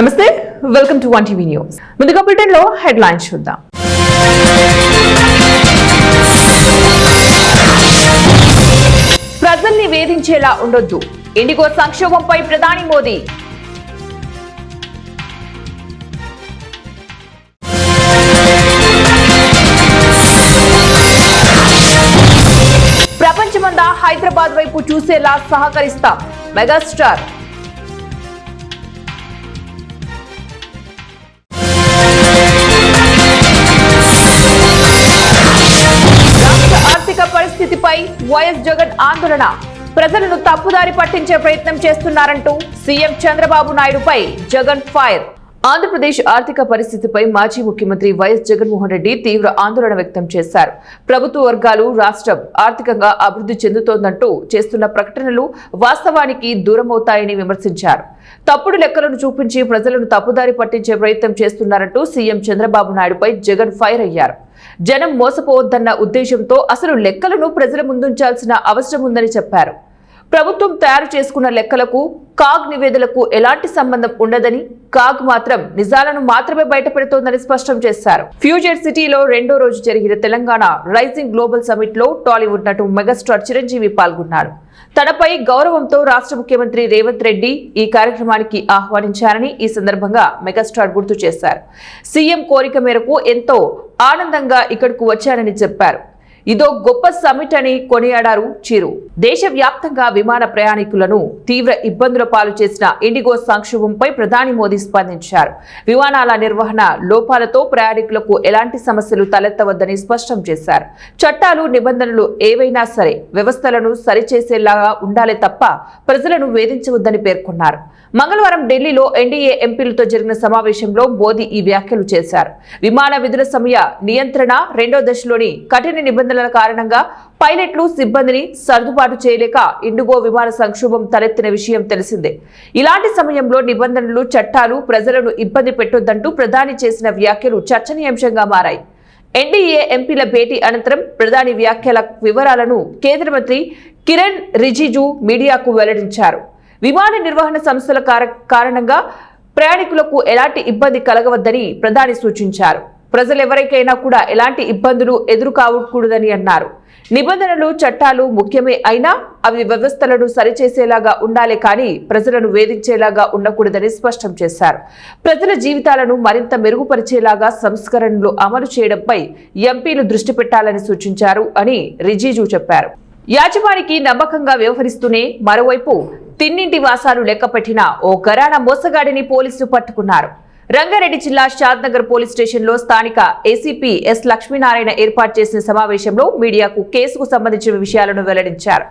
నమస్తే, welcome to 1 TV news. ముందుగా bulletin లో హెడ్లైన్స్ చూద్దాం. ప్రజల్ని వేధించేలా ఉండొద్దు, ఇండిగో సంక్షోభంపై ప్రధాని మోదీ. ప్రపంచమంతా హైదరాబాద్ వైపు చూసేలా సహకరిస్తాం, మెగాస్టార్. పరిస్థితిపై వైఎస్ జగన్ ఆందోళన, ప్రజలను తప్పుదారి పట్టించే ప్రయత్నం చేస్తున్నారంటూ సీఎం చంద్రబాబు నాయుడుపై జగన్ ఫైర్. ఆంధ్రప్రదేశ్ ఆర్థిక పరిస్థితిపై మాజీ ముఖ్యమంత్రి వైఎస్ జగన్మోహన్ రెడ్డి తీవ్ర ఆందోళన వ్యక్తం చేశారు. ప్రభుత్వ వర్గాలు రాష్ట్రం ఆర్థికంగా అభివృద్ధి చెందుతోందంటూ చేస్తున్న ప్రకటనలు వాస్తవానికి దూరమవుతాయని విమర్శించారు. తప్పుడు లెక్కలను చూపించి ప్రజలను తప్పుదారి పట్టించే ప్రయత్నం చేస్తున్నారంటూ సీఎం చంద్రబాబు నాయుడుపై జగన్ ఫైర్ అయ్యారు. జనం మోసపోవద్దన్న ఉద్దేశంతో అసలు లెక్కలను ప్రజల ముందుంచాల్సిన అవసరం ఉందని చెప్పారు. ప్రభుత్వం తయారు చేసుకున్న లెక్కలకు కాగ్ నివేదికలకు ఎలాంటి సంబంధం ఉండదని, కాగ్ మాత్రం నిజాలను మాత్రమే బయటపెడుతోందని స్పష్టం చేశారు. ఫ్యూచర్ సిటీలో రెండో రోజు జరిగిన తెలంగాణ రైజింగ్ గ్లోబల్ సమిట్ లో టాలీవుడ్ నటు మెగాస్టార్ చిరంజీవి పాల్గొన్నారు. తనపై గౌరవంతో రాష్ట్ర ముఖ్యమంత్రి రేవంత్ రెడ్డి ఈ కార్యక్రమానికి ఆహ్వానించారని ఈ సందర్భంగా మెగాస్టార్ గుర్తు చేశారు. సీఎం కోరిక మేరకు ఎంతో ఆనందంగా ఇక్కడకు వచ్చానని చెప్పారు. ఇదో గొప్ప సమిట్ అని కొనియాడారు చిరు. దేశవ్యాప్తంగా విమాన ప్రయాణికులను తీవ్ర ఇబ్బందుల పాలు చేసిన ఇండిగో సంక్షోభంపై ప్రధాని మోదీ స్పందించారు. విమానాల నిర్వహణ లోపాలతో ప్రయాణికులకు ఎలాంటి సమస్యలు తలెత్తవద్దని స్పష్టం చేశారు. చట్టాలు, నిబంధనలు ఏవైనా సరే వ్యవస్థలను సరిచేసేలాగా ఉండాలి తప్ప ప్రజలను వేధించవద్దని పేర్కొన్నారు. మంగళవారం ఢిల్లీలో ఎన్డీఏ ఎంపీలతో జరిగిన సమావేశంలో మోదీ ఈ వ్యాఖ్యలు చేశారు. విమాన విధుల సమయ నియంత్రణ రెండో దశలోని కఠిన నిబంధనల కారణంగా పైలట్లు, సిబ్బందిని సర్దుబాటు చేయలేక ఇండిగో విమాన సంక్షోభం తలెత్తిన విషయం తెలిసిందే. ఇలాంటి సమయంలో నిబంధనలు, చట్టాలు ప్రజలను ఇబ్బంది పెట్టొద్దంటూ ప్రధాని చేసిన వ్యాఖ్యలు చర్చనీయాంశంగా మారాయి. ఎన్డీఏ ఎంపీల భేటీ అనంతరం ప్రధాని వ్యాఖ్యల వివరాలను కేంద్ర మంత్రి కిరణ్ రిజిజు మీడియాకు వెల్లడించారు. విమాన నిర్వహణ సంస్థల కారణంగా ప్రయాణికులకు ఎలాంటి ఇబ్బంది కలగవద్దని ప్రధాని సూచించారు. ప్రజలెవరికైనా కూడా ఎలాంటి ఇబ్బందులు ఎదురుకావకూడదని అన్నారు. నిబంధనలు, చట్టాలు ముఖ్యమే అయినా అవి వ్యవస్థలను సరిచేసేలాగా ఉండాలి కానీ ప్రజలను వేధించేలాగా ఉండకూడదని స్పష్టం చేశారు. ప్రజల జీవితాలను మరింత మెరుగుపరిచేలాగా సంస్కరణలు అమలు చేయడంపై ఎంపీలు దృష్టి పెట్టాలని సూచించారు అని రిజిజు చెప్పారు. యాజమానికి నమ్మకంగా వ్యవహరిస్తూనే మరోవైపు తిన్నింటి వాసాలు లెక్కపెట్టిన ఓ ఘరానా మోసగాడిని పోలీసులు పట్టుకున్నారు. రంగారెడ్డి జిల్లా షాద్నగర్ పోలీస్ స్టేషన్ లో స్థానిక ఏసీపీ ఎస్ లక్ష్మీనారాయణ ఏర్పాటు చేసిన సమావేశంలో మీడియాకు కేసుకు సంబంధించిన విషయాలను వెల్లడించారు.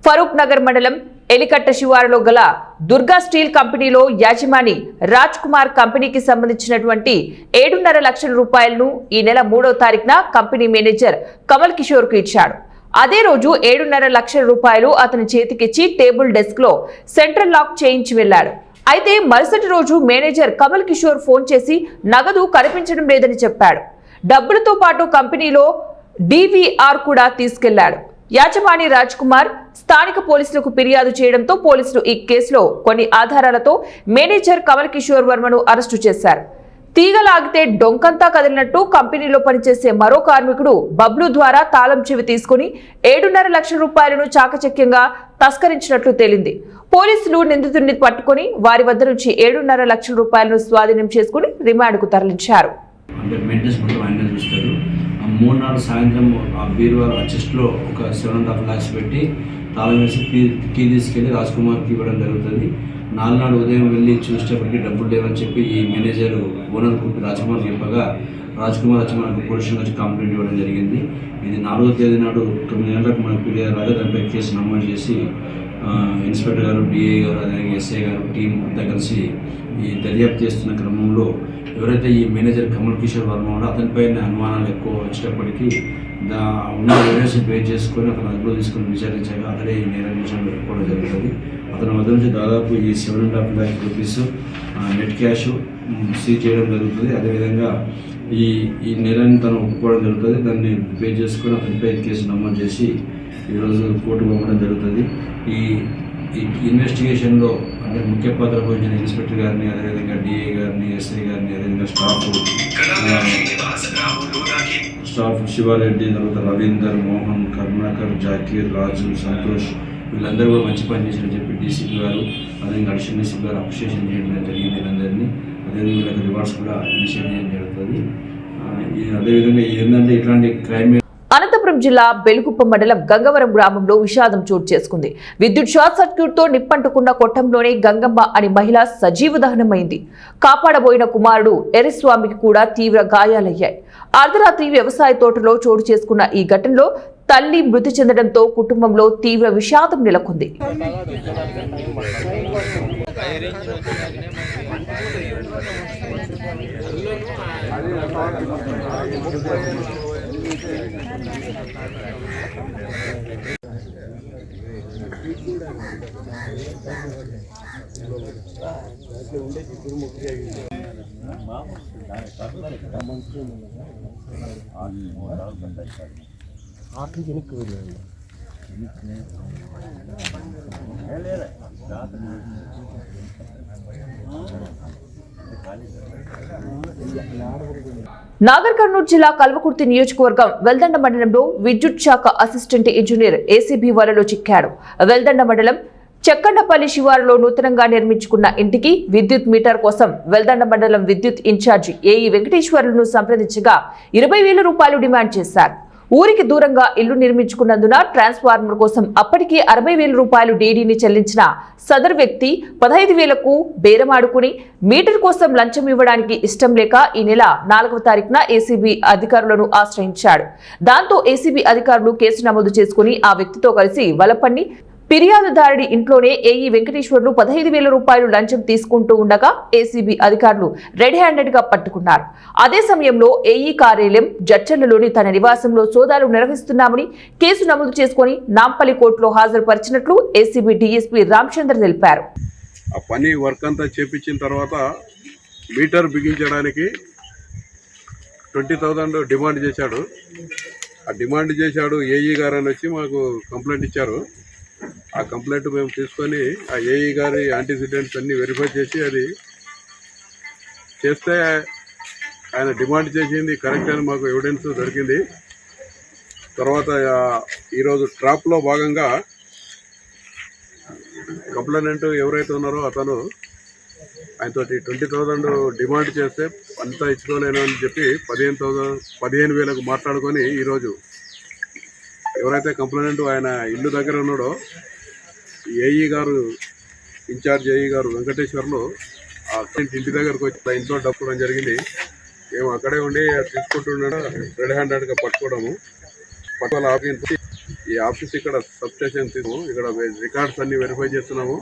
ఫరూక్ నగర్ మండలం ఎలికట్ట శివారులో గల దుర్గా స్టీల్ కంపెనీలో యాజమాని రాజ్ కుమార్ కంపెనీకి సంబంధించినటువంటి 7.5 లక్షల రూపాయలను ఈ నెల 3వ తారీఖున కంపెనీ మేనేజర్ కమల్ కిషోర్ కు ఇచ్చాడు. అదే రోజు 7.5 లక్షల రూపాయలు అతని చేతికిచ్చి టేబుల్ డెస్క్ లో సెంట్రల్ లాక్ చేయించి వెళ్లాడు. అయితే మరుసటి రోజు మేనేజర్ కమల్ కిషోర్ ఫోన్ చేసి నగదు కనిపించడం లేదని చెప్పాడు. డబ్బులతో పాటు కంపెనీలో డివిఆర్ కూడా తీసుకెళ్లాడు. యాజమాని రాజ్ కుమార్ స్థానిక పోలీసులకు ఫిర్యాదు చేయడంతో పోలీసులు ఈ కేసులో కొన్ని ఆధారాలతో మేనేజర్ కమల్ కిషోర్ వర్మను అరెస్టు చేశారు. తీగలాగితే డొంకంతా కదిలినట్టు కంపెనీలో పనిచేసే మరో కార్మికుడు బబ్లు ద్వారా తాళం చెవి తీసుకుని 7.5 లక్షల రూపాయలను చాకచక్యంగా తస్కరించినట్లు తేలింది. పోలీసులు నిందితుడిని పట్టుకుని వారి వద్ద నుంచి 7.5 లక్షల రూపాయలను స్వాధీనం చేసుకుని రిమాండ్కు తరలించారు. సాయంత్రం ఆ బీరువాల చెస్ట్లో ఒక 7.5 lakhs పెట్టి తాళం వేసి కీ తీసుకెళ్ళి రాజ్ కుమార్కి ఇవ్వడం జరుగుతుంది. నాడు ఉదయం వెళ్ళి చూసేటప్పటికి డబ్బులు లేవని చెప్పి ఈ మేనేజర్ ఓనర్ కుప్పి రాజ్ కుమార్ చెప్పగా రాజ్ కుమార్ వచ్చి మనకు పోలీసులకు వచ్చి కంప్లైంట్ ఇవ్వడం జరిగింది. ఇది 4వ తేదీ నాడు 9 గంటలకు మనకు ఫిర్యాదు రాగా దానిపై కేసు నమోదు చేసి ఇన్స్పెక్టర్ గారు, డిఐ గారు, అదే ఎస్ఐ గారు టీం అంతా కలిసి ఈ దర్యాప్తు చేస్తున్న క్రమంలో ఎవరైతే ఈ మేనేజర్ కమల్ కిషోర్ వర్మ ఉన్నాడో అతనిపైన అనుమానాలు ఎక్కువ వచ్చేటప్పటికీ ఉన్న ఎవిడెన్స్ బేస్ చేసుకొని అతను అదుపులో తీసుకుని విచారించాక అతడే ఈ నేర విషయంలో పెట్టుకోవడం జరుగుతుంది. అతని వద్ద నుంచి దాదాపు ఈ 7.5 lakh rupees net cash seize చేయడం జరుగుతుంది. అదేవిధంగా ఈ నేరాన్ని తను ఒప్పుకోవడం జరుగుతుంది. దాన్ని పే చేసుకొని అతనిపై కేసు నమోదు చేసి ఈరోజు కోర్టు పంపడం జరుగుతుంది. ఈ ఇన్వెస్టిగేషన్లో అంటే ముఖ్య పాత్ర పోషించిన ఇన్స్పెక్టర్ గారిని, అదేవిధంగా డిఏ గారిని, ఎస్ఐ గారిని, అదేవిధంగా స్టాఫ్ శివారెడ్డి, తర్వాత రవీందర్, మోహన్, కరుణాకర్, జాకీర్, రాజు, సంతోష్ వీళ్ళందరూ కూడా మంచి పని చేశారని చెప్పి డీసీపీ గారు, అదేవిధంగా అడిషనల్ డీసీపీ గారు అప్రిషియేషన్ చేయడం జరిగింది వీళ్ళందరినీ. అదేవిధంగా వీళ్ళకి రివార్డ్స్ కూడా ఇనిషియేట్ చేయడం జరుగుతుంది. అదేవిధంగా ఏంటంటే ఇట్లాంటి క్రైమ్ అనంతపురం జిల్లా బెలుగుప్ప మండలం గంగవరం గ్రామంలో విషాదం చోటు చేసుకుంది. విద్యుత్ షార్ట్ సర్క్యూట్ తో నిప్పంటుకున్న కొట్టంలోనే గంగమ్మ అని మహిళ సజీవ దహనమైంది. కాపాడబోయిన కుమారుడు ఎర్రస్వామికి కూడా తీవ్ర గాయాలయ్యాయి. అర్ధరాత్రి వ్యవసాయ తోటలో చోటు చేసుకున్న ఈ ఘటనలో తల్లి మృతి చెందడంతో కుటుంబంలో తీవ్ర విషాదం నెలకొంది. నాగర్ కర్నూలు జిల్లా కల్వకుర్తి నియోజకవర్గం వెల్దండ మండలంలో విద్యుత్ శాఖ అసిస్టెంట్ ఇంజనీర్ ఏసీబీ వలలో చిక్కాడు. వెల్దండ మండలం చెక్కండపల్లి శివారులో నూతనంగా నిర్మించుకున్న ఇంటికి విద్యుత్ మీటర్ కోసం వెల్దండ మండలం విద్యుత్ ఇన్ఛార్జి ఏఈ వెంకటేశ్వర్లను సంప్రదించగా 20,000 రూపాయలు డిమాండ్ చేశారు. ఊరికి దూరంగా ఇల్లు నిర్మించుకున్నందున ట్రాన్స్ఫార్మర్ కోసం అప్పటికే 60,000 రూపాయలు డీడీని చెల్లించిన సదరు వ్యక్తి 15,000కు బేరమాడుకుని మీటర్ కోసం లంచం ఇవ్వడానికి ఇష్టం లేక ఈ నెల 4వ తారీఖున ఏసీబీ అధికారులను ఆశ్రయించాడు. దాంతో ఏసీబీ అధికారులు కేసు నమోదు చేసుకుని ఆ వ్యక్తితో కలిసి వలపన్ని ఫిర్యాదుదారుడి ఇంట్లోనే ఏఈ వెంకటేశ్వర్లు 15,000 రూపాయలు లంచం తీసుకుంటూ ఉండగా ఏసీబీ అధికారులు రెడ్ హ్యాండెడ్ గా పట్టుకున్నారు. అదే సమయంలో ఏఈ కార్యాలయం జడ్చర్లలోని తన నివాసంలో సోదాలు నిర్వహిస్తున్నామని కేసు నమోదు చేసుకుని నాంపల్లి కోర్టులో హాజరుపరిచినట్లు ఏసీబీ డీఎస్పీ రామచంద్ర తెలిపారు. ఆ పని వర్క్ అంతా చేపించిన తర్వాత మీటర్ బిగించడానికి 20,000 డిమాండ్ చేశాడు. ఆ డిమాండ్ చేశాడు ఏఈ గారు అని వచ్చి మాకు కంప్లైంట్ ఇచ్చారు. ఆ కంప్లైంట్ మేము తీసుకొని ఆ ఏఈ గారి యాంటీసిడెంట్స్ అన్నీ వెరిఫై చేసి అది చేస్తే ఆయన డిమాండ్ చేసింది కరెక్ట్ అని మాకు ఎవిడెన్స్ దొరికింది. తర్వాత ఈరోజు ట్రాప్లో భాగంగా కంప్లైంట్ ఎవరైతే ఉన్నారో అతను ఆయనతోటి 20,000 డిమాండ్ చేస్తే అంతా ఇచ్చుకోలేను అని చెప్పి 15,000కు మాట్లాడుకొని ఈరోజు ఎవరైతే కంప్లైంట్ ఆయన ఇల్లు దగ్గర ఉన్నాడో ఏఈ గారు ఇన్ఛార్జ్ ఏఈ గారు వెంకటేశ్వర్లు ఆ ఇంటి దగ్గరకు వచ్చి ఇంట్లో డప్పుకోవడం జరిగింది. మేము అక్కడే ఉండి తీసుకుంటుండగా రెడ్ హ్యాండెడ్గా పట్టుకోవడము. పట్టుకోవాలి ఆఫీస్ ఈ ఆఫీస్ ఇక్కడ సబ్ స్టేషన్ తీసుకు ఇక్కడ రికార్డ్స్ అన్ని వెరిఫై చేస్తున్నాము.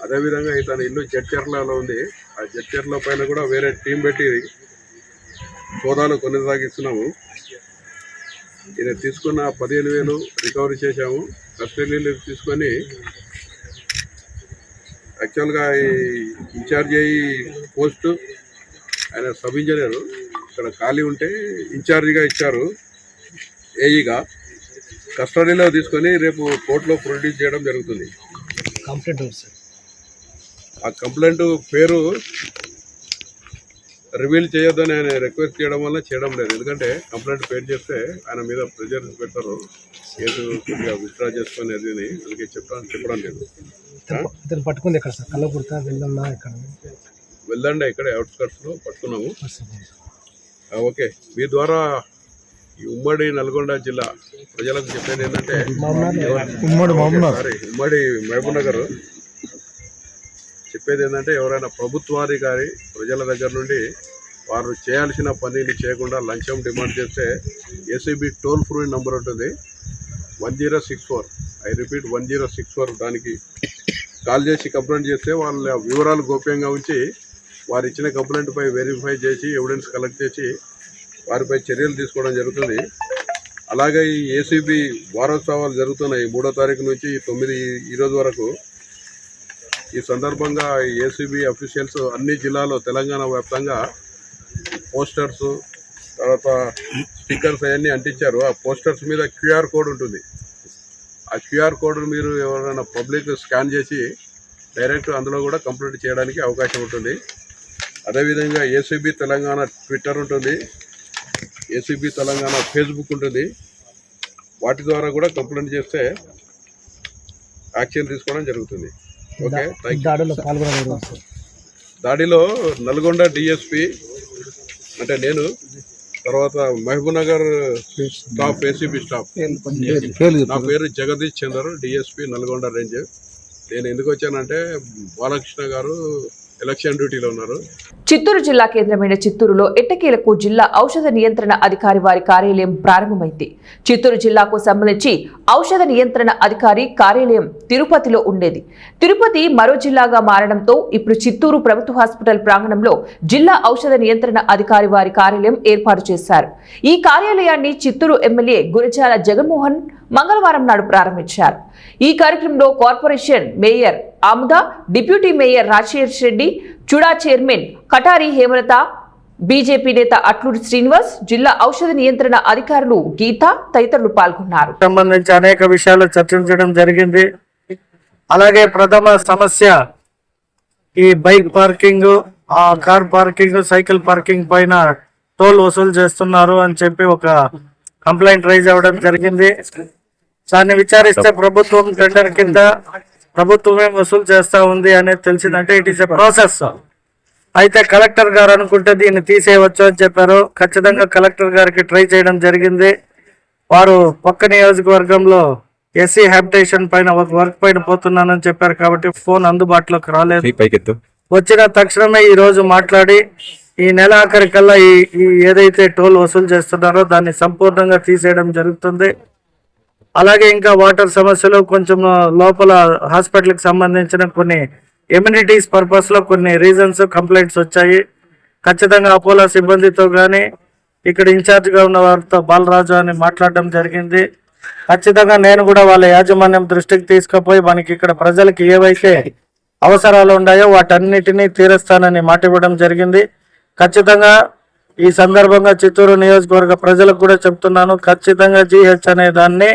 అదేవిధంగా ఇతని ఇల్లు జడ్చర్లలో ఉంది. ఆ జడ్చర్ల పైన కూడా వేరే టీం పెట్టి సోదాలు కొనసాగిస్తున్నాము. ఈయన తీసుకున్న 15,000 రికవరీ చేశాము. కస్టడీలు తీసుకొని యాక్చువల్గా ఈ ఇన్ఛార్జ్ అయ్యి పోస్టు ఆయన సబ్ ఇంజనీరు ఇక్కడ ఖాళీ ఉంటే ఇన్ఛార్జిగా ఇచ్చారు ఏఈగా. కస్టడీలో తీసుకొని రేపు కోర్టులో ప్రొడ్యూస్ చేయడం జరుగుతుంది. ఆ కంప్లైంట్ పేరు రివీల్ చేయొద్దని ఆయన రిక్వెస్ట్ చేయడం వల్ల చేయడం లేదు. ఎందుకంటే కంప్లైంట్ పేరు చేస్తే ఆయన మీద ప్రెజర్ పెడతారు, కేసు కొద్దిగా విత్డ్రా చేసుకుని అది అందుకే చెప్పడం లేదు. పట్టుకుంది ఎక్కడ సార్? కల్లకుర్తా వెళ్దండి ఇక్కడే అవుట్స్కట్స్లో పట్టుకున్నాము. ఓకే, మీ ద్వారా ఈ ఉమ్మడి నల్గొండ జిల్లా ప్రజలకు చెప్పేది ఏంటంటే ఉమ్మడి మహబూబ్ నగర్ చెప్పేది ఏంటంటే ఎవరైనా ప్రభుత్వాధికారి ప్రజల దగ్గర నుండి వారు చేయాల్సిన పనిని చేయకుండా లంచం డిమాండ్ చేస్తే ఏసీబీ టోల్ ఫ్రీ నెంబర్ ఉంటుంది 1064. I repeat 1064. దానికి కాల్ చేసి కంప్లైంట్ చేస్తే వాళ్ళ వివరాలు గోప్యంగా ఉంచి వారు ఇచ్చిన కంప్లైంట్పై వెరిఫై చేసి ఎవిడెన్స్ కలెక్ట్ చేసి వారిపై చర్యలు తీసుకోవడం జరుగుతుంది. అలాగే ఈ ఏసీబీ వారోత్సవాలు జరుగుతున్నాయి 3వ తారీఖు నుంచి 9 ఈరోజు వరకు. ఈ సందర్భంగా ఏసీబీ అఫీషియల్స్ అన్ని జిల్లాలో తెలంగాణ వ్యాప్తంగా పోస్టర్స్ తర్వాత స్టిక్కర్స్ అవన్నీ అంటించారు. ఆ పోస్టర్స్ మీద క్యూఆర్ కోడ్ ఉంటుంది. ఆ ఆ క్యూఆర్ కోడ్ మీరు ఎవరైనా పబ్లిక్ స్కాన్ చేసి డైరెక్ట్ అందులో కూడా కంప్లీట్ చేయడానికి అవకాశం ఉంటుంది. అదేవిధంగా ఏసీబీ తెలంగాణ ట్విట్టర్ ఉంటుంది, ఏసీబీ తెలంగాణ ఫేస్బుక్ ఉంటుంది. వాటి ద్వారా కూడా కంప్లైంట్ చేస్తే యాక్షన్ తీసుకోవడం జరుగుతుంది. ఓకే, దాడిలో పాల్గొనలేదు. దాడిలో నల్గొండ డిఎస్పి అంటే నేను, తర్వాత మహబూబ్నగర్ స్టాఫ్, ఏసీబీ స్టాఫ్. నా పేరు జగదీష్ చందర్, డిఎస్పి నల్గొండ రేంజ్. నేను ఎందుకు వచ్చానంటే బాలకృష్ణ గారు ఎలక్షన్ డ్యూటీలో ఉన్నారు. చిత్తూరు జిల్లా కేంద్రమైన చిత్తూరులో ఎట్టకేలకు జిల్లా ఔషధ నియంత్రణ అధికారి వారి కార్యాలయం ప్రారంభమైంది. చిత్తూరు జిల్లాకు సంబంధించి ఔషధ నియంత్రణ అధికారి కార్యాలయం తిరుపతిలో ఉండేది. తిరుపతి మరో జిల్లాగా మారడంతో ఇప్పుడు చిత్తూరు ప్రభుత్వ హాస్పిటల్ ప్రాంగణంలో జిల్లా ఔషధ నియంత్రణ అధికారి వారి కార్యాలయం ఏర్పాటు చేశారు. ఈ కార్యాలయాన్ని చిత్తూరు ఎమ్మెల్యే గురజాల జగన్మోహన్ మంగళవారం నాడు ప్రారంభించారు. ఈ కార్యక్రమంలో corporation mayor Amuda, deputy mayor Rajasekhar Reddy, Chuda chairman Katari Hemalatha, BJP నేత అట్లూరి శ్రీనివాస్, జిల్లా ఔషధ నియంత్రణ అధికారులు గీత తదితరులు పాల్గొన్నారు. సంబంధించి అనేక విషయాలు చర్చించడం జరిగింది. అలాగే ప్రథమ సమస్య ఈ bike parking, car parking, cycle parking పైన టోల్ వసూలు చేస్తున్నారు అని చెప్పి ఒక కంప్లైంట్ రైజ్ అవ్వడం జరిగింది. దాన్ని విచారిస్తే ప్రభుత్వం టెండర్ కింద ప్రభుత్వమే వసూలు చేస్తా ఉంది అనేది తెలిసిందంటే ఇట్ ఈస్ ఎ ప్రాసెస్. అయితే కలెక్టర్ గారు అనుకుంటే దీన్ని తీసేయవచ్చు అని చెప్పారు. ఖచ్చితంగా కలెక్టర్ గారికి ట్రై చేయడం జరిగింది. వారు పక్క నియోజకవర్గంలో ఎస్సీ హ్యాబిటేషన్ పైన ఒక వర్క్ పైన పోతున్నానని చెప్పారు కాబట్టి ఫోన్ అందుబాటులోకి రాలేదు. వచ్చిన తక్షణమే ఈ రోజు మాట్లాడి ఈ నెల ఆఖరి కల్లా ఈ ఏదైతే టోల్ వసూలు చేస్తున్నారో దాన్ని సంపూర్ణంగా తీసేయడం జరుగుతుంది. అలాగే ఇంకా వాటర్ సమస్యలు, కొంచెం లోపల హాస్పిటల్కి సంబంధించిన కొన్ని ఎమ్యూనిటీస్ పర్పస్ లో కొన్ని రీజన్స్, కంప్లైంట్స్ వచ్చాయి. ఖచ్చితంగా అపోలో సిబ్బందితో కానీ ఇక్కడ ఇన్ఛార్జ్ గా ఉన్న వారితో బాలరాజు అని మాట్లాడడం జరిగింది. ఖచ్చితంగా నేను కూడా వాళ్ళ యాజమాన్యం దృష్టికి తీసుకుపోయి మనకి ఇక్కడ ప్రజలకి ఏవైతే అవసరాలు ఉన్నాయో వాటన్నిటినీ తీరుస్తానని మాట ఇవ్వడం జరిగింది. ఖచ్చితంగా ఈ సందర్భంగా చిత్తూరు నియోజకవర్గ ప్రజలకు కూడా చెప్తున్నాను, ఖచ్చితంగా జీహెచ్ అనే దాన్ని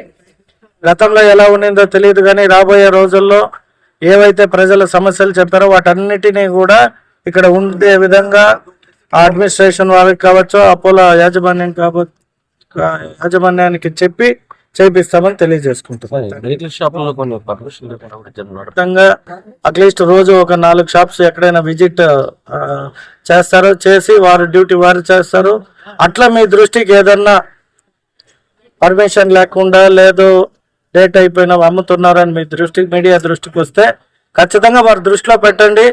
గతంలో ఎలా ఉండిందో తెలియదు కానీ రాబోయే రోజుల్లో ఏవైతే ప్రజల సమస్యలు చెప్పారో వాటన్నిటినీ కూడా ఇక్కడ ఉండే విధంగా అడ్మినిస్ట్రేషన్ వారికి కావచ్చు, అపోలో యాజమాన్యానికి చెప్పి చేపిస్తామని తెలియజేసుకుంటున్నాం. అట్లీస్ట్ రోజు ఒక 4 షాప్స్ ఎక్కడైనా విజిట్ చేస్తారు, చేసి వారి డ్యూటీ వారు చేస్తారు. అట్లా మీ దృష్టికి ఏదన్నా పర్మిషన్ లేకుండా లేదు డేట్ అయిపోయినా అమ్ముతున్నారని మీ దృష్టికి, మీడియా దృష్టికి వస్తే ఖచ్చితంగా వారి దృష్టిలో పెట్టండి.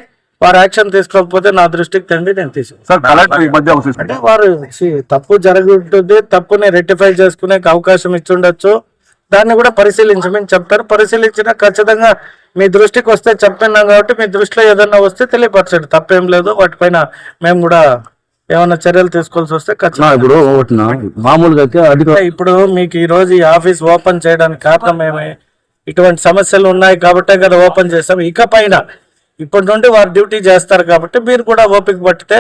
వారు యాక్షన్ తీసుకోకపోతే నా దృష్టికి తండి, నేను తీసుకుంటాను. అంటే వారు తప్పు జరిగి ఉంటుంది, తప్పుని రెక్టిఫై చేసుకునే అవకాశం ఇచ్చుండొచ్చు. దాన్ని కూడా పరిశీలించమని చెప్తారు. పరిశీలించిన ఖచ్చితంగా మీ దృష్టికి వస్తే చెప్పినాం కాబట్టి మీ దృష్టిలో ఏదన్నా వస్తే తెలియపరచండి, తప్పేం లేదు. వాటిపైన మేము కూడా ఏమైనా చర్యలు తీసుకోవాల్సి వస్తే ఖచ్చితంగా. ఇప్పుడు మీకు ఈ రోజు ఈ ఆఫీస్ ఓపెన్ చేయడానికి కారణం ఏమి? ఇటువంటి సమస్యలు ఉన్నాయి కాబట్టే కదా ఓపెన్ చేస్తాం. ఇకపైన ఇప్పటి నుండి వారు డ్యూటీ చేస్తారు కాబట్టి మీరు కూడా ఓపిక పట్టితే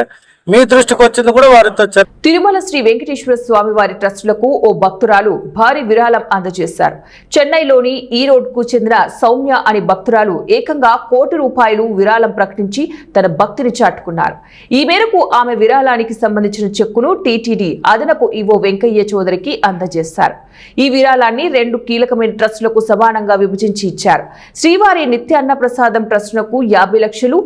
మీ దృష్టికి వచ్చింది కూడా వారితో. తిరుమల శ్రీ వెంకటేశ్వర స్వామి వారి ట్రస్టులకు ఓ భక్తురాలు భారీ విరాళం అందజేశారు. చెన్నైలోని ఈ రోడ్ కు చెందిన సౌమ్య అనే భక్తురాలు ఏకంగా ₹1,00,00,000 విరాళం ప్రకటించి తన భక్తిని చాటుకున్నారు. ఈ మేరకు ఆమె విరాళానికి సంబంధించిన చెక్కును టీటీడీ అదనపు ఈవో వెంకయ్య చౌదరికి అందజేశారు. ఈ విరాళాన్ని 2 కీలకమైన ట్రస్టులకు సమానంగా విభజించి ఇచ్చారు. శ్రీవారి నిత్య అన్న ప్రసాదం ట్రస్టులకు 50 లక్షలు,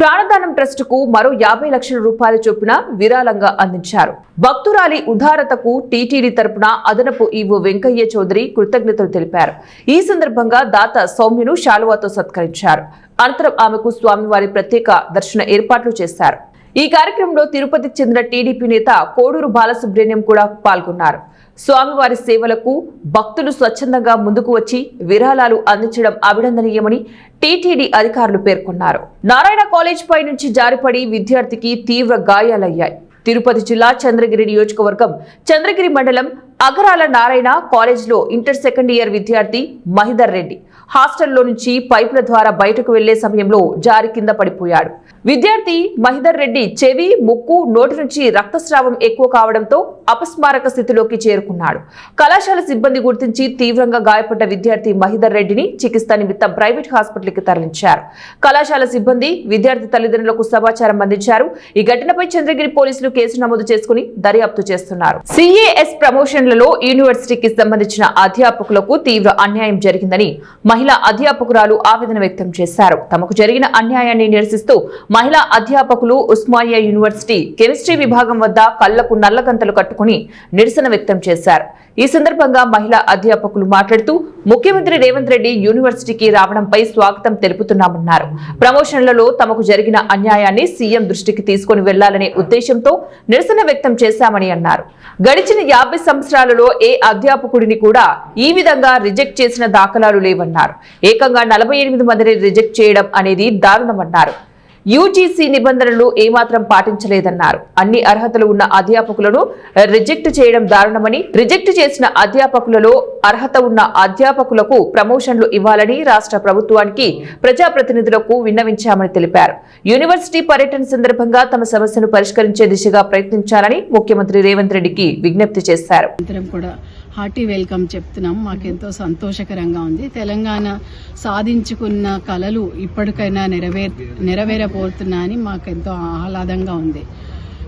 ప్రాణదానం ట్రస్ట్ కు మరో 50 లక్షల రూపాయల చొప్పున విరాళంగా అందించారు. భక్తురాలి ఉదారతకు టీటీడీ తరపున అదనపు ఈవో వెంకయ్య చౌదరి కృతజ్ఞతలు తెలిపారు. ఈ సందర్భంగా దాత సౌమ్యను శాలువాతో సత్కరించారు. అనంతరం ఆమెకు స్వామివారి ప్రత్యేక దర్శన ఏర్పాట్లు చేశారు. ఈ కార్యక్రమంలో తిరుపతికి చెందిన టీడీపీ నేత కోడూరు బాలసుబ్రహ్మణ్యం కూడా పాల్గొన్నారు. స్వామివారి సేవలకు భక్తులు స్వచ్ఛందంగా ముందుకు వచ్చి విరాళాలు అందించడం అభినందనీయమని టీటీడీ అధికారులు పేర్కొన్నారు. నారాయణ కాలేజ్ పై నుంచి జారిపడి విద్యార్థికి తీవ్ర గాయాలయ్యాయి. తిరుపతి జిల్లా చంద్రగిరి నియోజకవర్గం చంద్రగిరి మండలం అగరాల నారాయణ కాలేజ్లో ఇంటర్ సెకండ్ ఇయర్ విద్యార్థి మహిదర్ రెడ్డి హాస్టల్లో నుంచి పైపుల ద్వారా బయటకు వెళ్లే సమయంలో జారి కింద పడిపోయాడు. విద్యార్థి మహిదర్ రెడ్డి చెవి, ముక్కు, నోటి నుంచి రక్తస్రావం ఎక్కువ కావడంతో అపస్మారక స్థితిలోకి చేరుకున్నాడు. కళాశాల సిబ్బంది గుర్తించి తీవ్రంగా గాయపడ్డ విద్యార్థి మహిదర్ రెడ్డిని చికిత్స నిమిత్తం ప్రైవేట్ హాస్పిటల్కి తరలించారు. కళాశాల సిబ్బంది విద్యార్థి తల్లిదండ్రులకు సమాచారం అందించారు. ఈ ఘటనపై చంద్రగిరి పోలీసులు కేసు నమోదు చేసుకుని దర్యాప్తు చేస్తున్నారు. CAS ప్రమోషన్లలో యూనివర్సిటీకి సంబంధించిన అధ్యాపకులకు తీవ్ర అన్యాయం జరిగిందని మహిళా అధ్యాపకురాలు ఆవేదన వ్యక్తం చేశారు. తమకు జరిగిన అన్యాయాన్ని నిరసిస్తూ మహిళా అధ్యాపకులు ఉస్మానియా యూనివర్సిటీ కెమిస్ట్రీ విభాగం వద్ద కళ్లకు నల్లగంతలు కట్టుకుని నిరసన వ్యక్తం చేశారు. ఈ సందర్భంగా మహిళా అధ్యాపకులు మాట్లాడుతూ ముఖ్యమంత్రి రేవంత్ రెడ్డి యూనివర్సిటీకి రావడంపై స్వాగతం తెలుపుతున్నామన్నారు. ప్రమోషన్లలో తమకు జరిగిన అన్యాయాన్ని సీఎం దృష్టికి తీసుకుని వెళ్లాలనే ఉద్దేశంతో నిరసన వ్యక్తం చేశామని అన్నారు. గడిచిన 50 సంవత్సరాలలో ఏ అధ్యాపకుడిని కూడా ఈ విధంగా రిజెక్ట్ చేసిన దాఖలాలు లేవన్నారు. ఏకంగా 48 మందిని రిజెక్ట్ చేయడం అనేది దారుణమన్నారు. UGC నిబంధనలు ఏమాత్రం పాటించలేదన్నారు. అన్ని అర్హతలు ఉన్న అధ్యాపకులను రిజెక్ట్ చేయడం దారుణమని, రిజెక్ట్ చేసిన అధ్యాపకులలో అర్హత ఉన్న అధ్యాపకులకు ప్రమోషన్లు ఇవ్వాలని రాష్ట్ర ప్రభుత్వానికి ప్రజాప్రతినిధులకు విన్నవించామని తెలిపారు. యూనివర్సిటీ పర్యటన సందర్భంగా తమ సమస్యను పరిష్కరించే దిశగా ప్రయత్నించాలని ముఖ్యమంత్రి రేవంత్ రెడ్డికి విజ్ఞప్తి చేశారు. హార్టీ వెల్కమ్ చెప్తున్నాం. మాకెంతో సంతోషకరంగా ఉంది. తెలంగాణ సాధించుకున్న కలలు ఇప్పటికైనా నెరవేరబోతున్నాయని మాకెంతో ఆహ్లాదంగా ఉంది.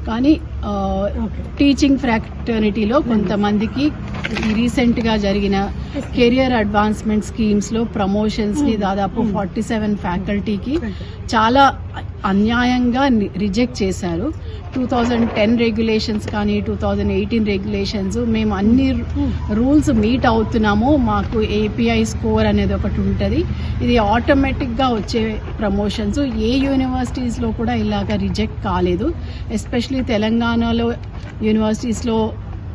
కానీ టీచింగ్ ఫ్రాటర్నిటీలో కొంతమందికి రీసెంట్గా జరిగిన కెరియర్ అడ్వాన్స్మెంట్ స్కీమ్స్లో ప్రమోషన్స్ని దాదాపు 47 ఫ్యాకల్టీకి చాలా అన్యాయంగా రిజెక్ట్ చేశారు. 2010 రెగ్యులేషన్స్ కానీ 2018 రెగ్యులేషన్స్ మేము అన్ని రూల్స్ మీట్ అవుతున్నాము. మాకు API స్కోర్ అనేది ఒకటి ఉంటుంది. ఇది ఆటోమేటిక్గా వచ్చే ప్రమోషన్స్. ఏ యూనివర్సిటీస్లో కూడా ఇలాగ రిజెక్ట్ కాలేదు. ఎస్పెషలీ తెలంగాణలో యూనివర్సిటీస్లో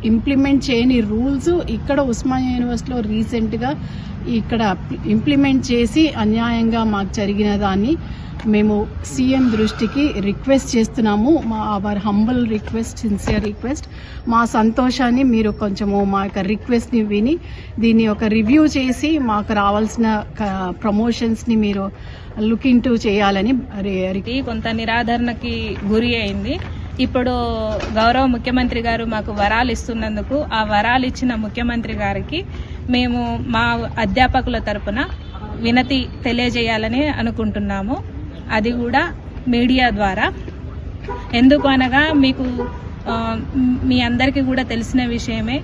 ఇంప్లిమెంట్ చేయని రూల్స్ ఇక్కడ ఉస్మానియా యూనివర్సిటీలో రీసెంట్గా ఇక్కడ ఇంప్లిమెంట్ చేసి అన్యాయంగా మాకు జరిగిన దాన్ని మేము సీఎం దృష్టికి రిక్వెస్ట్ చేస్తున్నాము. Our humble request, sincere request. మా సంతోషాన్ని మీరు కొంచెము మా యొక్క రిక్వెస్ట్ని విని దీన్ని ఒక రివ్యూ చేసి మాకు రావాల్సిన ప్రమోషన్స్ని మీరు లుక్ ఇంటూ చేయాలని. కొంత నిరాదరణకి గురి అయింది. ఇప్పుడు గౌరవ ముఖ్యమంత్రి గారు మాకు వరాలు ఇస్తున్నందుకు ఆ వరాలు ఇచ్చిన ముఖ్యమంత్రి గారికి మేము మా అధ్యాపకుల తరపున వినతి తెలియజేయాలని అనుకుంటున్నాము. అది కూడా మీడియా ద్వారా. ఎందుకు అనగా మీకు మీ అందరికీ కూడా తెలిసిన విషయమే,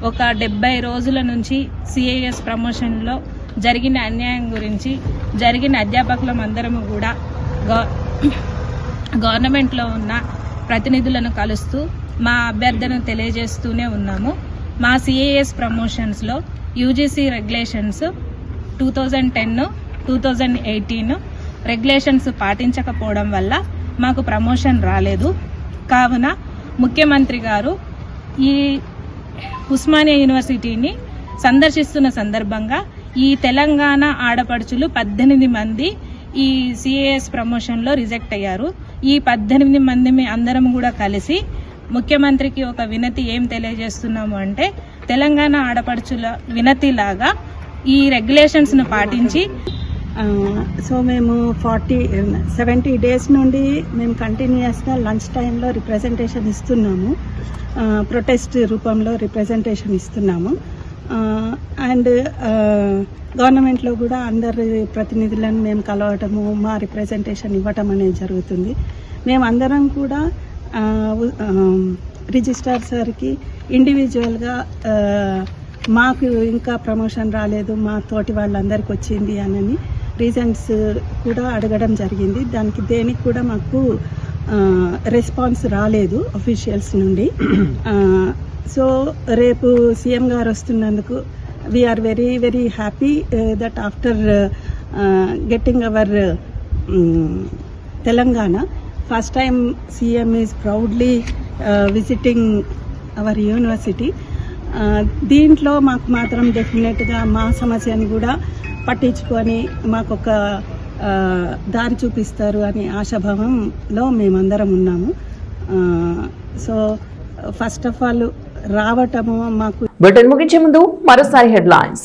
ఒక 70 రోజుల నుంచి CAS ప్రమోషన్లో జరిగిన అన్యాయం గురించి జరిగిన అధ్యాపకులం అందరము కూడా గవర్నమెంట్లో ఉన్న ప్రతినిధులను కలుస్తూ మా అభ్యర్థనను తెలియజేస్తూనే ఉన్నాము. మా CAS ప్రమోషన్స్లో UGC రెగ్యులేషన్స్ 2010, 2018 రెగ్యులేషన్స్ పాటించకపోవడం వల్ల మాకు ప్రమోషన్ రాలేదు. కావున ముఖ్యమంత్రి గారు ఈ ఉస్మానియా యూనివర్సిటీని సందర్శిస్తున్న సందర్భంగా ఈ తెలంగాణ ఆడపడుచులు 18 మంది ఈ CAS ప్రమోషన్లో రిజెక్ట్ అయ్యారు. ఈ 18 మంది అందరం కూడా కలిసి ముఖ్యమంత్రికి ఒక వినతి ఏం తెలియజేస్తున్నాము అంటే, తెలంగాణ ఆడపడుచుల వినతిలాగా ఈ రెగ్యులేషన్స్ను పాటించి సో మేము 70 డేస్ నుండి మేము కంటిన్యూస్గా లంచ్ టైంలో రిప్రజెంటేషన్ ఇస్తున్నాము. ప్రొటెస్ట్ రూపంలో రిప్రజెంటేషన్ ఇస్తున్నాము. అండ్ గవర్నమెంట్లో కూడా అందరి ప్రతినిధులను మేము కలవటము, మా రిప్రజెంటేషన్ ఇవ్వటం అనేది జరుగుతుంది. మేమందరం కూడా రిజిస్ట్రార్ సార్కి ఇండివిజువల్గా మాకు ఇంకా ప్రమోషన్ రాలేదు, మా తోటి వాళ్ళందరికీ వచ్చింది అని రీజన్స్ కూడా అడగడం జరిగింది. దానికి దేనికి కూడా మాకు రెస్పాన్స్ రాలేదు అఫీషియల్స్ నుండి. సో రేపు సీఎం గారు వస్తున్నందుకు we are very very happy that after getting our Telangana, first time CM is proudly visiting our university. దీంట్లో మాకు మాత్రం డెఫినెట్గా మా సమస్యని కూడా పట్టించుకొని మాకు ఒక దారి చూపిస్తారు అని ఆశాభావంలో మేమందరం ఉన్నాము. సో ఫస్ట్ ఆఫ్ ఆల్ రావటము మాకు. బులెటిన్ ముగించే ముందు మరోసారి హెడ్లైన్స్.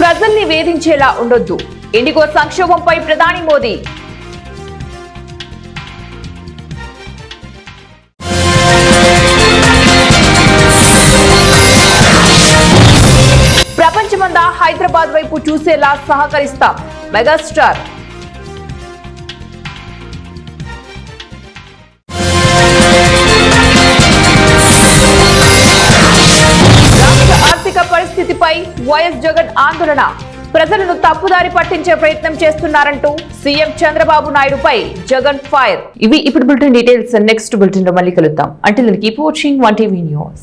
ప్రజల్ని వేధించేలా ఉండొద్దు, ఇండిగో సంక్షోభంపై ప్రధాని మోదీ. ప్రపంచమంతా హైదరాబాద్ వైపు చూసేలా సహకరిస్తాం, మెగాస్టార్. రాష్ట్ర ఆర్థిక పరిస్థితిపై వైఎస్ జగన్ ఆందోళన. ప్రజలను తప్పుదారి పట్టించే ప్రయత్నం చేస్తున్నారంటూ సీఎం చంద్రబాబు నాయుడుపై జగన్ ఫైర్. ఇవి ఇప్పుడు బులెటిన్ డీటెయిల్స్. నెక్స్ట్ బులెటిన్ లో మళ్ళీ కలుద్దాం. Until then keep watching 1TV news.